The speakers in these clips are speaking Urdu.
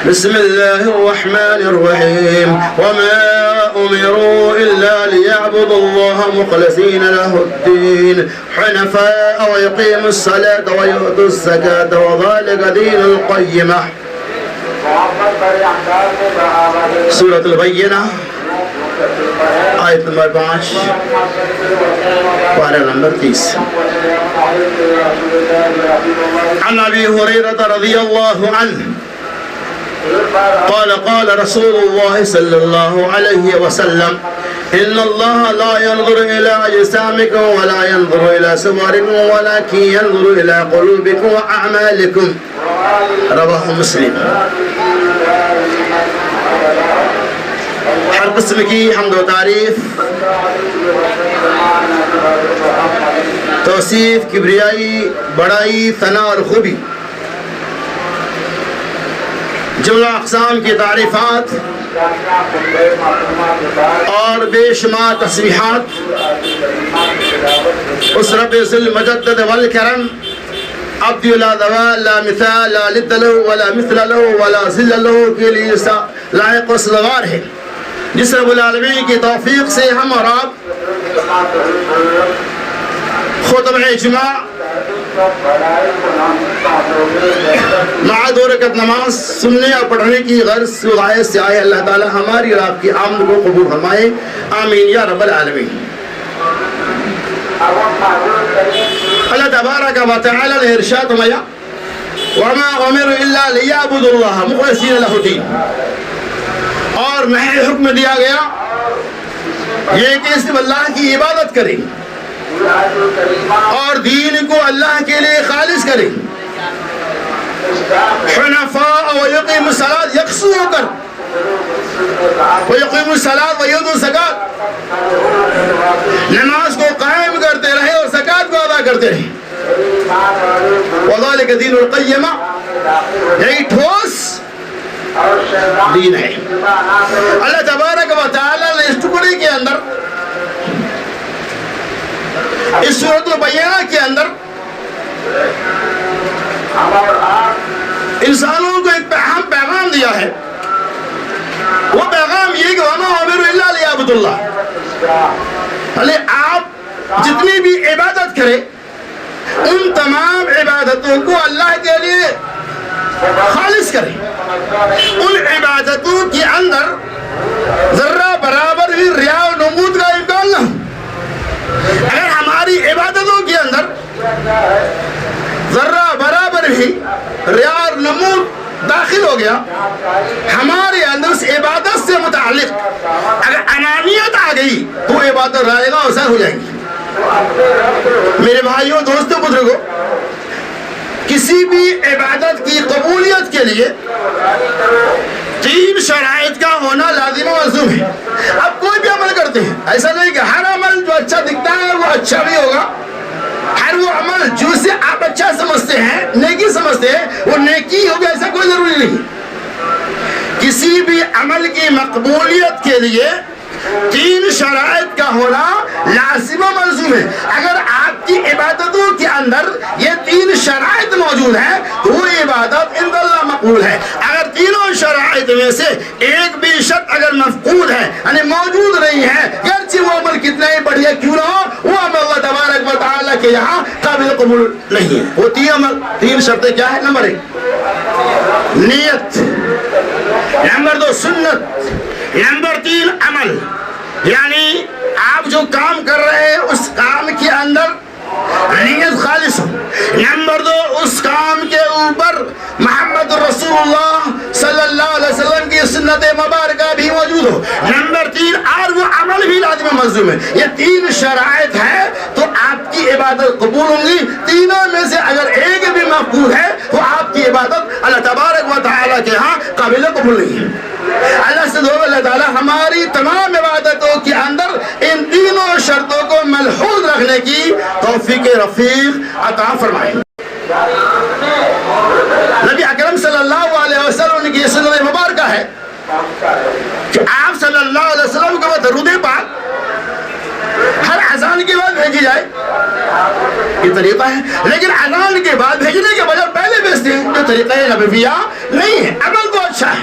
بسم الله الرحمن الرحيم وما أمروا إلا ليعبدوا الله مخلصين له الدين حنفاء ويقيموا الصلاة ويؤتوا الزكاة وذلك دين القيمة. سورة البينة آیت نمبر 5 پارہ نمبر 30. عن أبي هريرة رضي الله عنه قال قال رسول الله صلى الله عليه وسلم إن الله لا ينظر إلى أجسامكم ولا ينظر إلى صوركم ولكن ينظر إلى قلوبكم وأعمالكم. رواه مسلم. ہر قسم کی حمد و تعریف، توصیف، کبریائی، بڑائی، ثنا اور خوبی، جملہ اقسام کی تعریفات اور بے شمار تسبیحات اس رب ذی المجد والکرم عبد لا دوا لا مثال لا لد له ولا مثل له ولا ذل له کے لیے لائق و سزاوار ہے، جس رب العالمین کی توفیق سے ہم اور آپ خطبہ اجماع مع 2 رکعت نماز سننے اور پڑھنے کی غرض و غایت سے آئے. اللہ تعالی ہماری اور آپ کی آمد کو قبول فرمائے، آمین یا رب العالمین. اللہ تبارک و تعالی نے ارشاد فرمایا وما امروا الا ليعبدوا الله مخلصين له الدين، اور محض حکم دیا گیا یہ کہ صرف اللہ کی عبادت کریں اور دین کو اللہ کے لیے خالص کریں. حنفاء ويقيموا الصلاة، یکسو ہو کر، ويقيموا الصلاة ويؤتوا الزكاة، نماز کو قائم کرتے رہے اور زکات کو ادا کرتے رہے. وذلك دین القیمہ، یہی ٹھوس دین ہے. اللہ تبارک و تعالی نے اس ٹکڑے کے اندر، اس سورۃ البینہ کے اندر انسانوں کو ایک پیغام دیا ہے. وہ پیغام یہ کہ وما امروا الا ليعبدوا اللہ، آپ جتنی بھی عبادت کریں ان تمام عبادتوں کو اللہ کے لیے خالص کریں. ان عبادتوں کے اندر ذرہ برابر بھی ریا و نمود کا امکان نہ ہو. اگر ہماری عبادتوں کے اندر ذرہ برابر بھی ریا اور نمود داخل ہو گیا، ہمارے اندر اس عبادت سے متعلق اگر انانیت آ گئی تو عبادت رائے گا اور سر ہو جائیں گی. میرے بھائیوں، دوستوں، بزرگوں، کسی بھی عبادت کی قبولیت کے لیے 3 شرائط کا ہونا لازم و ملزوم ہے. اب کوئی بھی عمل کرتے ہیں، ایسا نہیں کہ ہر عمل جو اچھا دکھتا ہے وہ اچھا بھی ہوگا. ہر وہ عمل جسے آپ اچھا سمجھتے ہیں، نیکی سمجھتے ہیں، وہ نیکی ہوگا، ایسا کوئی ضروری نہیں. کسی بھی عمل کی مقبولیت کے لیے 3 شرائط کا ہونا لازم و ملزوم ہے. اگر آپ کی عبادتوں کے اندر یہ 3 شرائط موجود ہیں تو وہ عبادت عند اللہ مقبول ہے. اگر تینوں شرائط میں سے ایک بھی شرط اگر مفقود ہے، یعنی موجود نہیں ہے، گرچہ وہ عمل کتنا ہی بڑھیا کیوں نہ ہو، وہ عمل اللہ تبارک و تعالیٰ کے یہاں قابل قبول نہیں ہے. وہ 3 شرطیں کیا ہے؟ نمبر 1 نیت، نمبر 2 سنت، نمبر 3 عمل. یعنی آپ جو کام کر رہے ہیں اس کام کے اندر نیت خالص ہو. نمبر 2 اس کام کے اوپر محمد رسول اللہ صلی اللہ علیہ وسلم کی سنت مبارکہ بھی موجود ہو. نمبر 3 اور وہ عمل بھی لازم ملزوم ہے. یہ 3 شرائط ہے تو آپ کی عبادت قبول ہوں گی. تینوں میں سے اگر ایک بھی مفقود ہے تو آپ کی عبادت اللہ تبارک و تعالیٰ کے ہاں قابل قبول نہیں ہے. اللہ سے دعا اللہ تعالیٰ ہماری تمام عبادتوں کے اندر ان تینوں شرطوں کو ملحوظ رکھنے کی توفیق رفیق عطا فرمائے. نبی اکرم صلی اللہ علیہ وسلم کی سنت مبارکہ ہے کہ آپ صلی اللہ علیہ وسلم کو درود پاک ہر اذان کے بعد بھیجی جائے، یہ طریقہ ہے. لیکن اذان کے بعد بھیجنے کے بجائے پہلے بھیجتے ہیں، یہ طریقہ نبویہ نہیں ہے. عمل تو اچھا ہے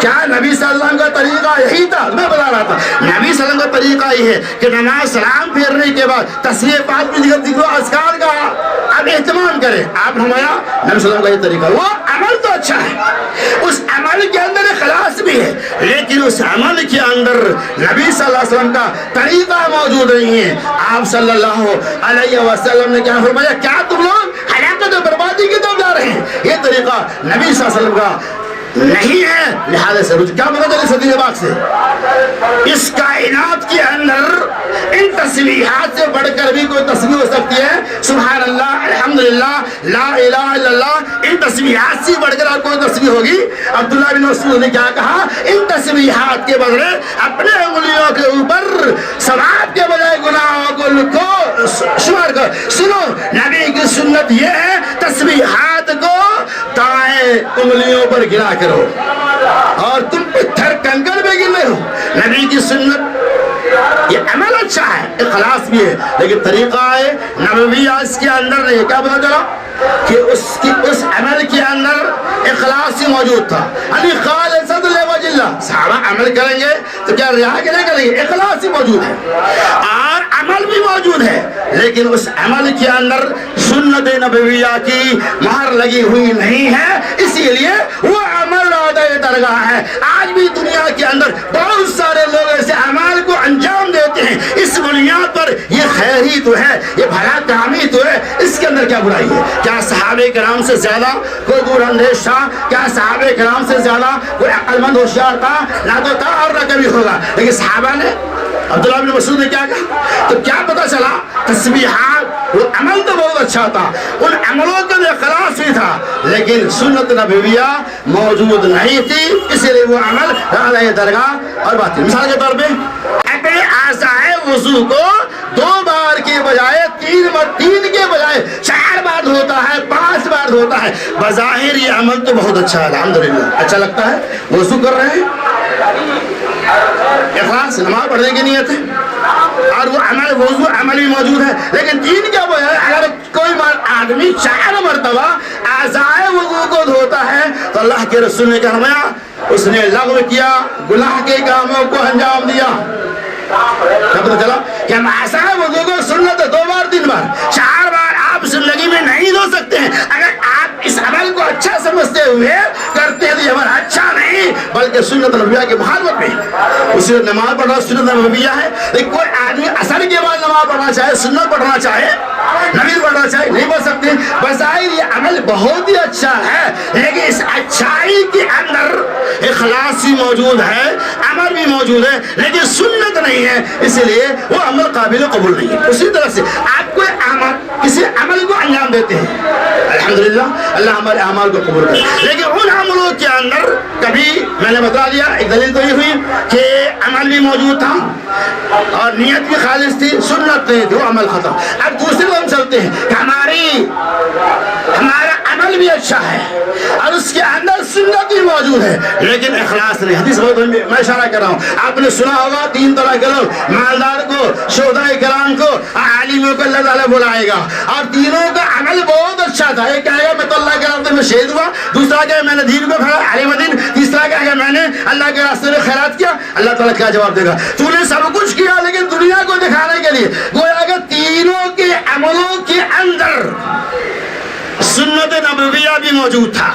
کیا نبی صلی اللہ علیہ وسلم کا طریقہ یہی تھا؟ میں بتا رہا تھا نبی صلی اللہ علیہ وسلم کا طریقہ یہ ہے کہ نماز سلام پھیرنے کے بعد تسبیح پاک کی ذکر و اذکار کا آپ اہتمام کریں. آپ ہمارا نبی صلی اللہ علیہ وسلم کا یہ طریقہ, وہ عمل تو اچھا ہے, اس عمل کے اندر اخلاص بھی ہے, لیکن اس عمل کے اندر نبی صلی اللہ علیہ وسلم کا طریقہ موجود نہیں ہے. آپ صلی اللہ علیہ وسلم نے کیا فرمایا, کیا تم لوگ ہلاکت و بربادی کی طرف جا رہے ہیں؟ یہ طریقہ نبی صلی اللہ علیہ وسلم کا نہیں ہے. لہذا سے کیا پتا چلے صدی باغ سے اس کائنات کے اندر ان تسبیحات سے بڑھ کر بھی کوئی تسبیح ہو سکتی ہے؟ سبحان اللہ, الحمدللہ, لا الہ الا اللہ, ان تسبیحات سے بڑھ کر اور کوئی تسبیح ہوگی؟ عبداللہ بن مسعود نے کیا کہا, ان تسبیحات کے بدلے اپنے انگلیوں کے اوپر ثواب کے بجائے گناہوں کو لکھو, شمار کرو. سنو, نبی کی سنت یہ ہے تسبیحات کو دائیں انگلیوں پر گرا کرو, اور تم پتھر کنکر میں گر رہے ہو. نبی کی سنت یہ عمل اچھا ہے, اخلاص بھی ہے, لیکن طریقہ ہے نبویہ اس کے اندر نہیں. کیا پتا چلا کہ اس عمل کے اندر اخلاص ہی موجود تھا. علی خالصۃ لوجہ اللہ, صحابہ عمل کریں گے تو کیا ریا کے نہیں کریں گے, اخلاص ہی موجود ہے اور عمل بھی موجود ہے, لیکن اس عمل کے اندر سنت نبویہ کی مہر لگی ہوئی نہیں ہے, اسی لیے وہ عمل درگاہ ہے. آج بھی دنیا کے اندر بہت سارے لوگ ایسے اعمال کو انجام دیتے ہیں اس بنیاد پر یہ خیر ہی تو ہے, یہ بھلا کام ہی تو ہے, اس کے اندر کیا برائی ہے؟ کیا صحابہ کرام سے زیادہ کوئی دور اندیش تھا؟ کیا صحابہ کرام سے زیادہ کوئی عقل مند ہوشیار تھا؟ نہ تو تھا اور نہ کبھی ہوگا. لیکن صحابہ نے, عبداللہ بن مسعود نے کیا کہا, تو کیا پتا چلا تسبیحات وہ عمل تو بہت اچھا تھا, ان عملوں کا اخلاص بھی تھا, لیکن سنت نبویہ موجود نہیں تھی, اسی لیے وہ عمل رہا درگاہ اور باطل. مثال کے طور پہ اپنے اعضائے وضو کو 2 بار کے بجائے 3 کے بجائے 4 بار ہوتا ہے, 5 بار ہوتا ہے. بظاہر یہ عمل تو بہت اچھا ہے, الحمدللہ اچھا لگتا ہے, وضو کر رہے ہیں, اخلاص نماز پڑھنے کی نیت ہے, اور وہ عمل وضو عمل بھی موجود ہے, لیکن 3 کے بجائے اگر کوئی آدمی 4 مرتبہ اعضائے وضو کو دھوتا ہے تو اللہ کے رسول نے فرمایا اس نے لغو کیا, گناہ کے کاموں کو انجام دیا. کیا پتہ چلا کہ ہم اعضائے وضو کو سنت 2 بار 3 بار 4 بار آپ زندگی میں نہیں دھو سکتے ہیں. اگر آپ اس عمل کو اچھا سمجھتے ہوئے کرتے ہیں تو یہ عمل اچھا نہیں بلکہ سنت نبویہ کے مخالفت میں. اسی نماز پڑھنا سنت نبویہ ہے, لیکن کوئی آدمی اثر کے بعد نماز پڑھنا چاہے, سنت پڑھنا چاہے, نبی پڑھنا چاہے, نہیں پڑھ سکتے. بظاہر یہ عمل بہت ہی اچھا ہے, لیکن اس اچھائی کے اندر اخلاص بھی موجود ہے, عمل بھی موجود ہے, لیکن سنت نہیں ہے, اس لیے وہ عمل قابل قبول نہیں ہے. اسی طرح سے آپ کوئی عمل کسی عمل کو انجام دیتے ہیں, الحمدللہ اللہ ہمارے اعمال کو قبول کرے, لیکن ان عملوں کے اندر کبھی میں نے بتا دیا ایک دلیل تو یہ ہوئی کہ عمل بھی موجود تھا اور نیت بھی خالص تھی, سنت نہیں تھی, وہ عمل ختم. اب دوسرے کو ہم چلتے ہیں کہ ہمارا عمل بھی اچھا ہے اور اس کے اندر سنت بھی موجود ہے, لیکن اخلاص نہیں. حدیث میں اشارہ کر رہا ہوں, آپ نے سنا ہوگا 3 طرح کے لوگ, مالدار کو, شہداء کرام کو, عالموں کو اللہ تعالیٰ بلائے گا, اور تینوں کا عمل بہت اچھا تھا. ایک کہے گا میں تو اللہ کے راستے میں شہید ہوا, دوسرا کہے میں نے دین کو کھڑا عالم دین, تیسرا کہے گا میں نے اللہ کے راستے میں خیرات کیا. اللہ تعالیٰ کیا جواب دے گا؟ تو نے سب کچھ کیا لیکن دنیا کو دکھانے کے لیے. گویا کہ تینوں کے عملوں کے اندر سنت نبویہ بھی موجود تھا,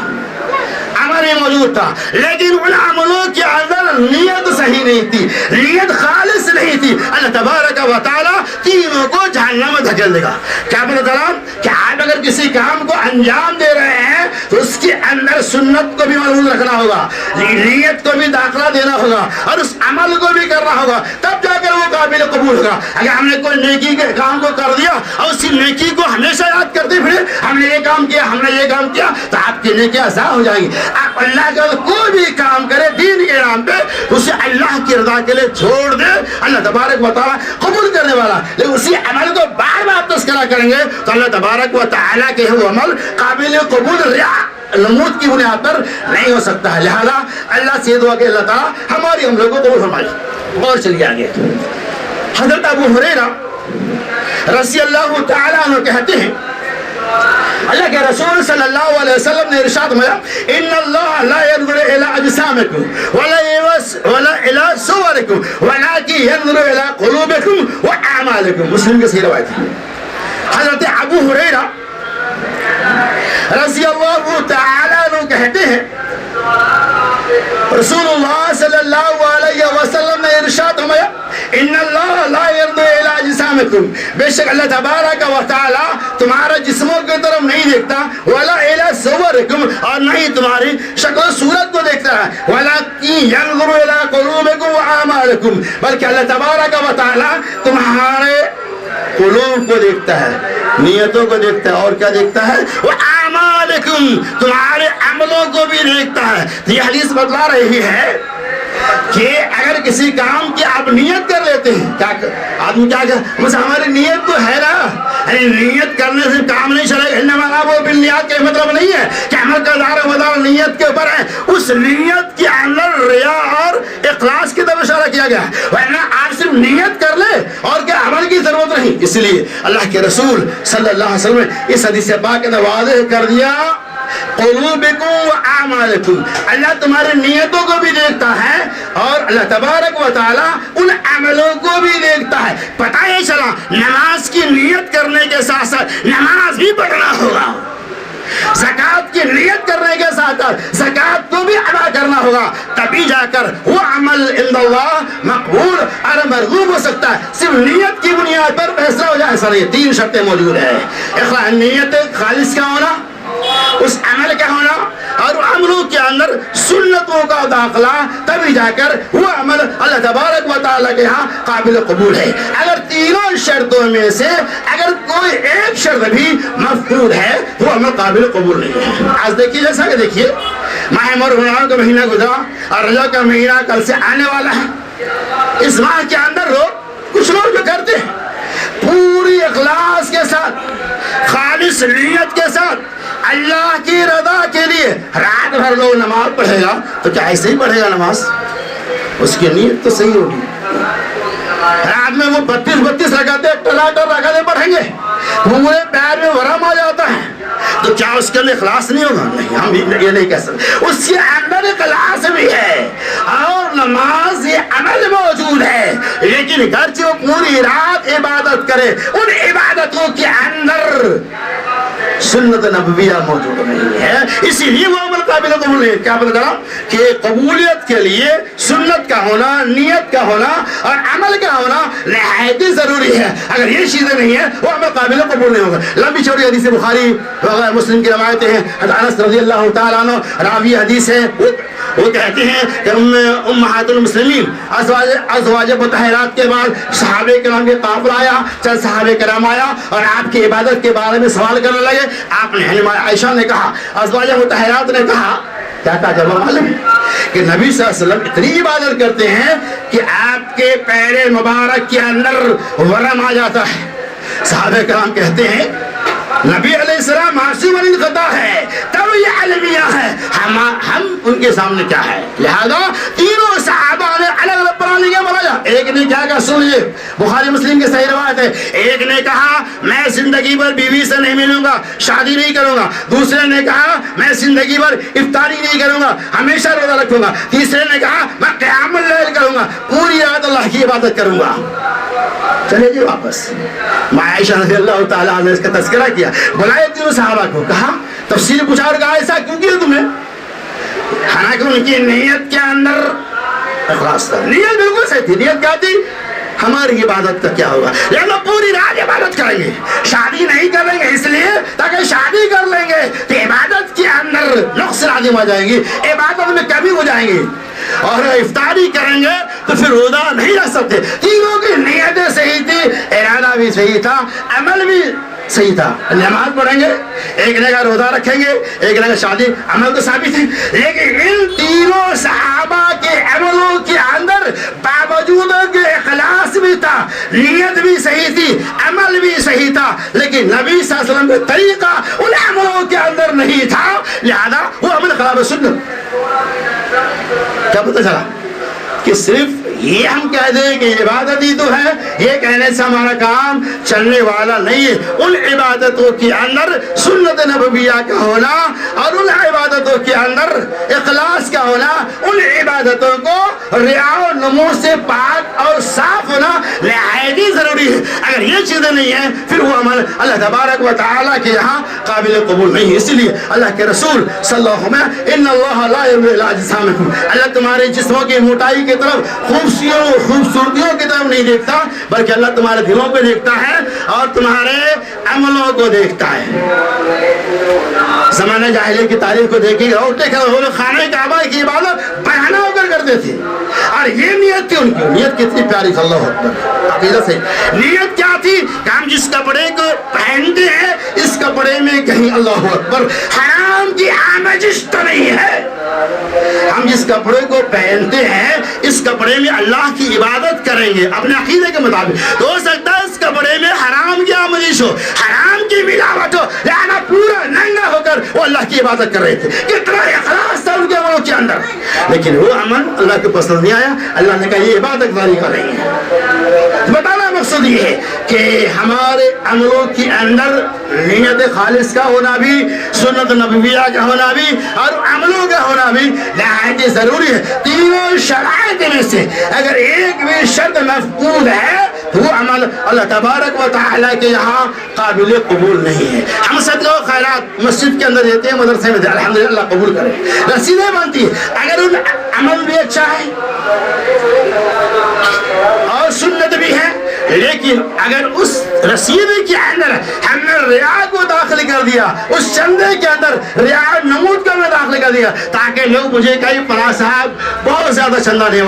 عمل بھی موجود تھا, لیکن ان عملوں کے اندر نیت صحیح نہیں تھی, نیت خالص نہیں تھی. اللہ تبارک و تعالیٰ تینوں کو جہنم میں دھکیل دے گا. کیا پتہ چلا کہ آپ اگر کسی کام کو انجام دے رہے ہیں تو اس کے اندر سنت کو بھی محفوظ رکھنا ہوگا, نیت کو بھی داخلہ دینا ہوگا, اور اس عمل کو بھی کرنا ہوگا, تب جا کر وہ قابل قبول ہوگا. اگر ہم نے کوئی نیکی کے کام کو کر دیا اور اسی نیکی کو ہمیشہ یاد کرتے پھرے, ہم نے یہ کام کیا, ہم نے یہ کام کیا, تو آپ کی نیکیاں ضائع ہو جائیں گی. آپ اللہ کا کوئی بھی کام کرے دین کے نام پہ اسے اللہ کی رضا کے لیے چھوڑ دے, اللہ تبارک و تعالیٰ قبول کرنے والا, لیکن اسی عمل کو بار بار تذکرہ کریں گے تو اللہ تبارک و تعالیٰ کے وہ عمل قابل قبول نمود کی بنیاد پر نہیں ہو سکتا ہے. لہذا اللہ سے دعا کہ اللہ تعالیٰ ہماری عملوں کو قبول فرمائے. اور چلیے آگے. حضرت ابو ہریرہ رضی اللہ تعالیٰ عنہ کہتے ہیں اللہ کے رسول صلی اللہ علیہ وسلم نے ارشاد فرمایا ان اللہ لا ينظر الى اجسامکم ولا الى صورکم ولكن ينظر الى قلوبکم واعمالکم. مسلم کی صحیح روایت ہے. حضرت ابو ہریرہ رضی اللہ تعالیٰ عنہ کہتے ہیں رسول اللہ صلی اللہ علیہ وسلم نے ارشاد فرمایا ان اللہ لا ينظر الى اجسامکم، بے شک اللہ تبارک و تعالی تمہارا جسموں کی طرف نہیں دیکھتا، ولا الى صورکم، اور نہیں تمہاری شکل و صورت کو دیکھتا ہے، ولکن ينظر الى قلوبکم واعمالکم، بلکہ اللہ تبارک و تعالی تمہارے قلوب کو دیکھتا ہے، نیتوں کو دیکھتا ہے، اور کیا دیکھتا ہے؟ وَأَعْمَالِكُمْ، تمہارے عملوں کو بھی دیکھتا ہے. یہ حدیث بتلا رہی ہے کہ اگر کسی کام کی آپ نیت کر لیتے ہیں، آدمی کیا کہ ہماری نیت تو ہے نا، یعنی نیت کرنے سے کام نہیں چلے گا. انما وہ بالنیات کا مطلب نہیں ہے کہ عمل کا دار و مدار نیت کے اوپر ہے، اس نیت کے اندر ریا اور اخلاص کی طرف اشارہ کیا گیا ہے. ورنہ آپ صرف نیت کر لے اور کیا عمل کی ضرورت نہیں. اس لیے اللہ کے رسول صلی اللہ علیہ وسلم نے اس حدیث پاک نے واضح کر دیا قلوبکم واعمالکم، اللہ تمہاری نیتوں کو بھی دیکھتا ہے اور اللہ تبارک و تعالی ان عملوں کو بھی دیکھتا ہے. پتہ یہ چلا نماز کی نیت کرنے کے ساتھ ساتھ نماز بھی پڑھنا ہوگا، زکوٰۃ کی نیت کرنے کے ساتھ زکوٰۃ کو بھی ادا کرنا ہوگا، تبھی جا کر وہ عمل عند اللہ مقبول اور مرغوب ہو سکتا ہے. صرف نیت کی بنیاد پر فیصلہ ہو جائے ایسا نہیں. 3 شرطیں موجود ہیں. نیت خالص کا ہونا، اس عمل کا ہونا، اور عملوں کے اندر سنتوں کا داخلہ، تبھی جا کر وہ عمل اللہ تبارک و تعالیٰ کے ہاں قابل قبول ہے. اگر تینوں شرطوں میں سے اگر کوئی ایک شرط بھی مفقود ہے وہ عمل قابل قبول نہیں ہے. آج دیکھیے، جیسا کہ دیکھیے ماہ رمضان کا مہینہ گزرا اور رجب کا مہینہ کل سے آنے والا ہے. اس ماہ کے اندر کچھ لوگ جو کرتے ہیں پوری اخلاص کے ساتھ، خالص نیت کے ساتھ، اللہ کی رضا کے لیے رات بھر لوگ نماز پڑھے گا تو کیا ایسے ہی پڑھے گا نماز؟ اس کی نیت تو صحیح ہوگی. رات میں وہ 32 رکعتیں ٹلاٹر رکعتیں پڑھیں گے، پورے پیر میں ورم آ جاتا ہے، تو کیا اس کے اندر اخلاص نہیں ہوگا؟ نہیں، ہم یہ نہیں کہہ سکتے. اس کے اندر اخلاص بھی ہے اور نماز یہ عمل موجود ہے، لیکن اگرچہ وہ پوری رات عبادت کرے، ان عبادتوں کے اندر سنت نبویہ موجود نہیں ہے، اسی لیے وہ عمل قابل قبول ہے. کیا بتا رہا کہ قبولیت کے لیے سنت کا ہونا، نیت کا ہونا اور عمل کا ہونا نہایت ضروری ہے. اگر یہ چیزیں نہیں ہیں وہ عمل قابل قبول نہیں ہوگا. لمبی چوڑی حدیث بخاری وغیرہ مسلم کی روایتیں ہیں. انس رضی اللہ تعالیٰ عنہ راوی حدیث ہے، وہ کہتے ہیں کہ امہات المسلمین ازواج مطہرات کے بعد صحابہ کرام کے قافلہ آیا، چند صحابہ کرام آیا اور آپ کی عبادت کے بارے میں سوال کرنے لگے. آپ نے عائشہ نے کہا، ازواج مطہرات نے کہا، کیا کہا جواب معلوم ہے کہ نبی صلی اللہ علیہ وسلم اتنی عبادت کرتے ہیں کہ آپ کے پیر مبارک کے اندر ورم آ جاتا ہے. صحابہ کرام کہتے ہیں نبی علیہ السلام معصوم الخطا ہے، تب یہ علمیہ ہے، ہم ان کے سامنے کیا ہے؟ لہذا تینوں صحابہ نے الگ الگ پرانی کے بنایا. ایک نے کیا کہا، سنیے بخاری مسلم کی صحیح روایت ہے. ایک نے کہا میں زندگی بھر بیوی سے نہیں ملوں گا، شادی نہیں کروں گا. دوسرے نے کہا میں زندگی بھر افطاری نہیں کروں گا، ہمیشہ روزہ رکھوں گا. تیسرے نے کہا میں قیام اللیل کروں گا، پوری رات اللہ کی عبادت کروں گا. چلے جی واپس. عائشہ رضی اللہ تعالیٰ نے اس کا تذکرہ کیا، بلائے تینوں صحابہ کو، کہا تفصیل پوچھا اور کہا ایسا کیوں کیا تمہیں؟ حالانکہ ان کی نیت کے اندر اخلاص تھا، نیت بالکل صحیح تھی. نیت کیا تھی؟ ہماری عبادت کا کیا ہوگا؟ یہ لوگ پوری رات عبادت کریں گے، شادی نہیں کریں گے اس لیے تاکہ شادی کر لیں گے تو عبادت کے اندر نقص لازم آ جائیں گی، عبادت میں کمی ہو جائیں گی، اور افطاری کریں گے تو پھر روزہ نہیں رکھ سکتے. تینوں کی نیتیں صحیح تھی، ارادہ بھی صحیح تھا، عمل بھی صحیح تھا. نماز پڑھیں گے، ایک نے کہا روزہ رکھیں گے، ایک نے کہا شادی، عمل تو ثابت ہے. لیکن ان تینوں صحابہ کے عملوں کے اندر باوجود کہ اخلاص بھی تھا، نیت بھی صحیح تھی، عمل بھی صحیح تھا، لیکن نبی صلی اللہ علیہ وسلم کا طریقہ ان عملوں کے اندر نہیں تھا، لہذا وہ عمل خلاف سنت. کیا پتہ چلا؟ کہ صرف یہ ہم کہہ دیں کہ عبادت ہی تو ہے، یہ کہنے سے ہمارا کام چلنے والا نہیں ہے۔ ان عبادتوں کے اندر سنت نبویہ کا ہونا اور ان عبادتوں کے اندر اخلاص کا ہونا، ان عبادتوں کو ریا و نمو سے پاک اور صاف ہونا نہایت ہی ضروری ہے۔ اگر یہ چیزیں نہیں ہیں پھر وہ عمل اللہ تبارک و تعالیٰ کے یہاں قابل قبول نہیں ہے۔ اس لیے اللہ کے رسول صلی اللہ علیہ وسلم ان اللہ لا ينظر الى اجسامکم، اللہ تمہارے جسموں کی موٹائی کی طرف، خوبصورتیوں کی طرف نہیں دیکھتا، بلکہ اللہ تمہارے دلوں پہ دیکھتا ہے اور تمہارے عملوں کو دیکھتا ہے۔ زمانہ جاہلیت کی تاریخ کو دیکھیں گے، اٹھتے کھڑے وہ لوگ خانہ کعبہ کی عبادت بہانہ ہو کر کرتے تھے، اور یہ نیت تھی ان کی، نیت کتنی پیاری، اللہ اکبر، عقیدت سے نیت کیا تھی کہ ہم جس کپڑے کو پہنتے ہیں اس کپڑے میں کہیں اللہ اکبر حرام کی آمیزش تو نہیں ہے، ہم جس کپڑے کو پہنتے ہیں اس کپڑے میں اللہ کی عبادت کریں گے اپنے عقیدے کے مطابق۔ تو ہو سکتا ہے اس کپڑے میں حرام کی آمیزش ہو، حرام کی ملاوٹ ہو، لہذا پورا ننگا ہو کر وہ اللہ کی عبادت کر رہے تھے، کتنا اخلاص تھا ان کے عملوں کے اندر، لیکن وہ عمل اللہ کے پسند نہیں آیا۔ اللہ نے کہا یہ عبادت داری کا نہیں ہے۔ بتانا مقصد یہ ہے کہ ہمارے عملوں کے اندر نیت خالص کا ہونا بھی، سنت نبویہ کا ہونا بھی اور عملوں کا ہونا بھی نہایت ضروری ہے۔ تینوں شرائط میں سے اگر ایک بھی شرط مفقود ہے تو وہ عمل اللہ تبارک و تعالیٰ کے یہاں قابل قبول نہیں ہے۔ ہم صدقہ و خیرات مسجد کے اندر دیتے ہیں، مدرسے میں دیتے ہیں، الحمدللہ اللہ قبول کرے، رسیدیں بنتی ہے، اگر ان عمل بھی اچھا ہے اور سنت بھی ہے، لیکن اگر اس رسیدے کے اندر ہم نے ریا کو داخل کر دیا، اس چندے کے اندر ریا نمود کو میں داخل کر دیا تاکہ لوگ مجھے کہیں فلاں صاحب بہت زیادہ چندہ دینے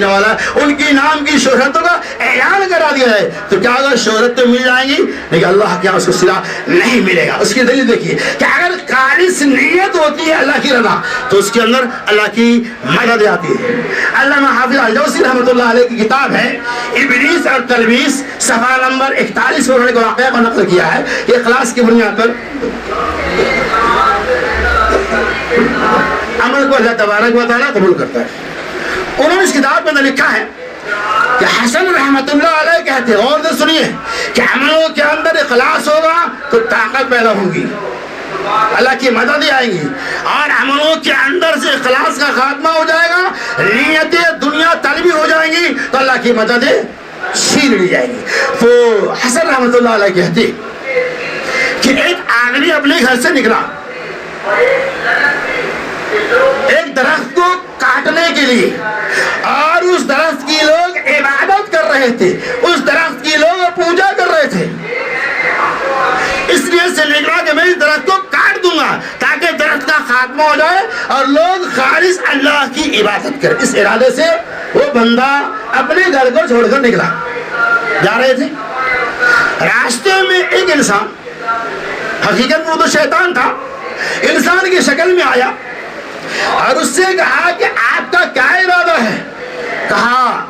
والا ہے، ان کی نام کی شہرتوں کا اعلان کرا دیا ہے، تو کیا اگر شہرت تو مل جائیں گی لیکن اللہ کے یہاں اس کو صلہ نہیں ملے گا۔ اس کی دلیل دیکھیے کہ اگر خالص نیت ہوتی ہے اللہ کی رضا تو اس کے اندر اللہ کی مدد آتی ہے۔ علامہ حافظ الجوزی رحمۃ اللہ علیہ کی کتاب ہے ابلیس اور تلبیس، صفحہ نمبر 41 میں انہوں نے واقعہ کو نقل کیا ہے کہ اخلاص کی بنیاد پر عمل کو اللہ تبارک و تعالیٰ قبول کرتا ہے۔ انہوں نے اس کتاب میں لکھا ہے کہ حسن رحمت اللہ علیہ کہتے ہیں، غور سے سنیے، کہ عملوں کے اندر اخلاص ہوگا تو طاقت پیدا ہوگی، اللہ کی مدد آئے گی، اور عملوں کے اندر سے اخلاص کا خاتمہ ہو جائے گا، نیتیں دنیا طلبی ہو جائیں گی تو اللہ کی مدد چھین لی جائے گی۔ تو حسن رحمت اللہ علیہ کہتے کہ ایک آدمی اپنے گھر سے نکلا ایک درخت کو کاٹنے کے لیے، اور اس درخت کی لوگ عبادت کر رہے تھے، اس درخت کی لوگ پوجا کر رہے تھے، اس لیے سے نکلا کہ میں اس درخت کو کاٹ دوں گا تاکہ درخت کا خاتمہ ہو جائے اور لوگ خالص اللہ کی عبادت کریں۔ اس ارادے سے وہ بندہ اپنے گھر کو چھوڑ کر نکلا، جا رہے تھے، راستے میں ایک انسان، حقیقت میں وہ تو شیطان تھا، انسان کی شکل میں آیا اور اس سے کہا کہ آپ کا کیا ارادہ ہے؟ کہا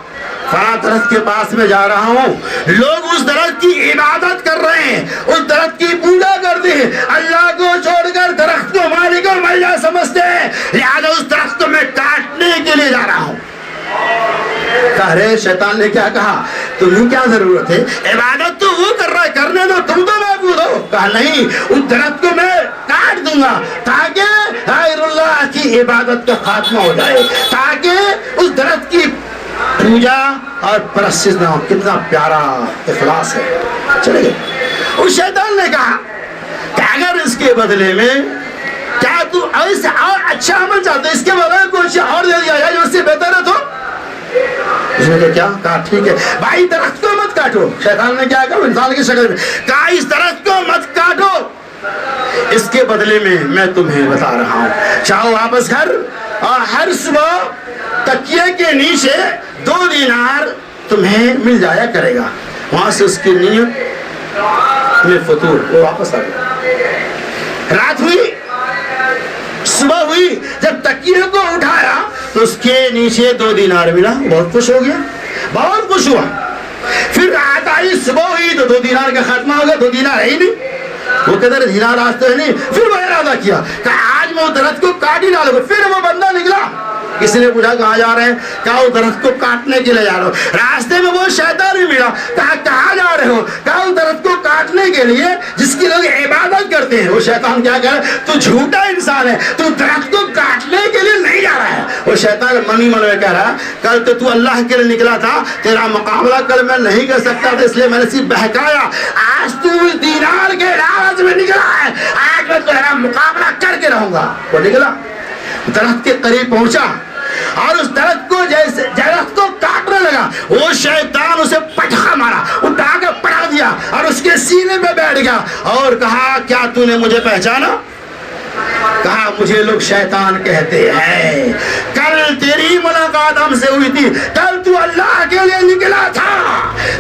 فلاں درخت کے پاس میں جا رہا ہوں، لوگ اس درخت کی عبادت کر رہے ہیں، اس درخت کی پوجا کرتے ہیں، اللہ کو چھوڑ کر درخت کو مالک اور مالک سمجھتے ہیں، لہذا اس درخت کو میں کاٹنے کے لیے جا رہا ہوں۔ کہہ رہے شیطان نے کیا کہا؟ تمہیں کیا ضرورت ہے؟ عبادت تو وہ کر رہا ہے، کرنے دو، تم تو محفوظ ہو۔ کہا نہیں، اس درخت کو میں کاٹ دوں گا تاکہ غیر اللہ کی عبادت کا خاتمہ ہو جائے، تاکہ اس درخت کی پوجا اور پرستش نہ ہو۔ کتنا پیارا اخلاص ہے۔ چلے گئے۔ اس شیطان نے کہا کہ اگر اس کے بدلے میں کیا تو ایسا اور اچھا عمل چاہتے، اس کے بدلے کچھ اور دے دیا جائے جو اس سے بہتر ہے، تو اس نے کیا کہا؟ ٹھیک ہے بھائی، درخت کو مت کاٹو۔ شیطان نے کیا کہا؟ انسان کی شکل میں کہا اس درخت کو مت کاٹو، اس کے بدلے میں تمہیں بتا رہا ہوں، چاہو واپس گھر، اور ہر صبح تکیے کے نیچے 2 دینار تمہیں مل جایا کرے گا۔ وہاں سے اس کی نیت میں فطور، وہ واپس آ گیا۔ رات ہوئی، صبح ہوئی، جب تکیے کو اٹھایا تو اس کے نیچے 2 دینار ملا، بہت خوش ہو گیا، بہت خوش ہوا۔ پھر رات آئی، صبح ہوئی تو 2 دینار کا خاتمہ ہو گیا، 2 دینار ہے ہی نہیں۔ وہ کہتے ہیں دینار آج تو ہے نہیں۔ پھر وہ ارادہ کیا کہ آج میں وہ درخت کو کاٹ ہی ڈالوں گا۔ پھر وہ بندہ نکلا کسی نے پوچھا کہاں جا رہے ہیں؟ کہا وہ درخت کو کاٹنے کے لیے جا رہے ہو. راستے میں وہ شیطان بھی ملا. کہا کہاں جا رہے ہو؟ کہا وہ درخت کو کاٹنے کے لیے جس کی لوگ عبادت کرتے ہیں. وہ شیطان کیا کہہ رہا ہے؟ تو جھوٹا انسان ہے, تو درخت کو کاٹنے کے لیے نہیں جا رہا ہے. وہ شیطان منی من میں کہہ رہا ہے کل تو تو اللہ کے لیے نکلا تھا, تیرا مقابلہ کل میں نہیں کر سکتا تھا, اس لیے میں نے صرف بہکایا. آج تو دینار کے لالچ میں نکلا ہے, آج میں تیرا مقابلہ کر کے رہوں گا. وہ نکلا, درخت کے قریب پہنچا اور اس درخت کو جیسے درخت کو کاٹنے لگا, وہ شیطان اسے پٹخا مارا, اٹھا کے پڑا دیا اور اس کے سینے پہ بیٹھ گیا اور کہا کیا تو نے مجھے پہچانا؟ کہا مجھے لوگ شیطان کہتے ہیں. کل تیری ملاقات ہم سے ہوئی تھی, کل تو اللہ کے لیے نکلا تھا,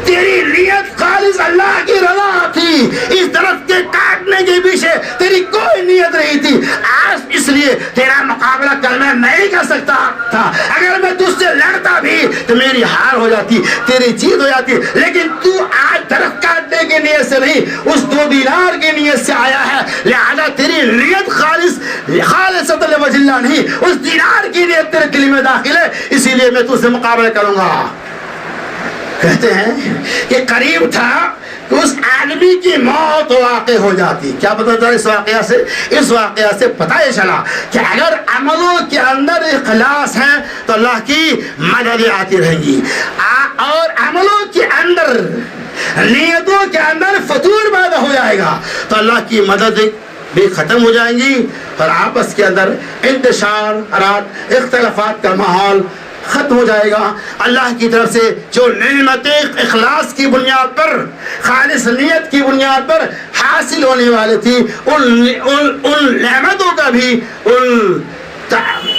تیری نیت خالص اللہ کی رضا تھی, اس درخت کے کاٹنے کے پیچھے تیری کوئی نیت نہیں تھی. آج اس لیے تیرا مقابلہ کل میں نہیں کر سکتا تھا. اگر میں تجھ سے لڑتا بھی تو میری ہار ہو جاتی, تیری جیت ہو جاتی, لیکن تو آج درخت کاٹنے کی نیت سے نہیں, اس 2 دینار کی نیت سے آیا ہے, لہذا تیری نیت خالص وجہ اللہ نہیں, اس دینار کی نیت تیرے دل میں داخل ہے, اسی لیے میں تجھ سے مقابلہ کروں گا. کہتے ہیں کہ قریب تھا کہ اس آدمی کی موت واقع ہو جاتی. کیا پتہ چلا اس واقعہ سے؟ اس واقعہ سے پتہ یہ چلا کہ اگر عملوں کے اندر اخلاص ہے تو اللہ کی مدد آتی رہیں گی, اور عملوں کے اندر نیتوں کے اندر فتور پیدا ہو جائے گا تو اللہ کی مدد بھی ختم ہو جائیں گی, اور آپس کے اندر انتشار اختلافات کا ماحول ختم ہو جائے گا. اللہ کی طرف سے جو نعمتیں اخلاص کی بنیاد پر, خالص نیت کی بنیاد پر حاصل ہونے والے تھی, ان نعمتوں کا بھی, ان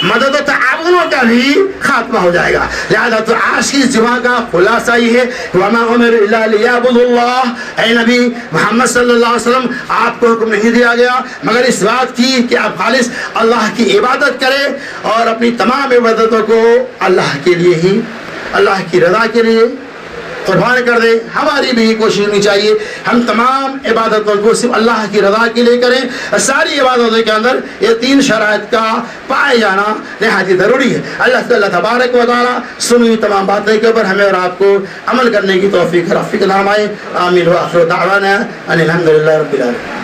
مدد و تعاونوں کا بھی خاتمہ ہو جائے گا. لہذا تو آج کی جمعہ کا خلاصہ یہ ہے وَمَا أُمِرُوا إِلَّا لِيَعْبُدُوا اللَّهَ. اے نبی محمد صلی اللہ علیہ وسلم, آپ کو حکم نہیں دیا گیا مگر اس بات کی کہ آپ خالص اللہ کی عبادت کریں اور اپنی تمام عبادتوں کو اللہ کے لیے ہی, اللہ کی رضا کے لیے قربان کر دیں. ہماری بھی کوشش ہونی چاہیے ہم تمام عبادتوں کو صرف اللہ کی رضا کے لیے کریں. ساری عبادتوں کے اندر یہ 3 شرائط کا پائے جانا نہایت ضروری ہے. اللہ تبارک و تعالیٰ سنی تمام باتیں کے اوپر ہمیں اور آپ کو عمل کرنے کی توفیق رفیق نامائے. آمین. وآخر دعوانا ان الحمد للہ رب العالمین.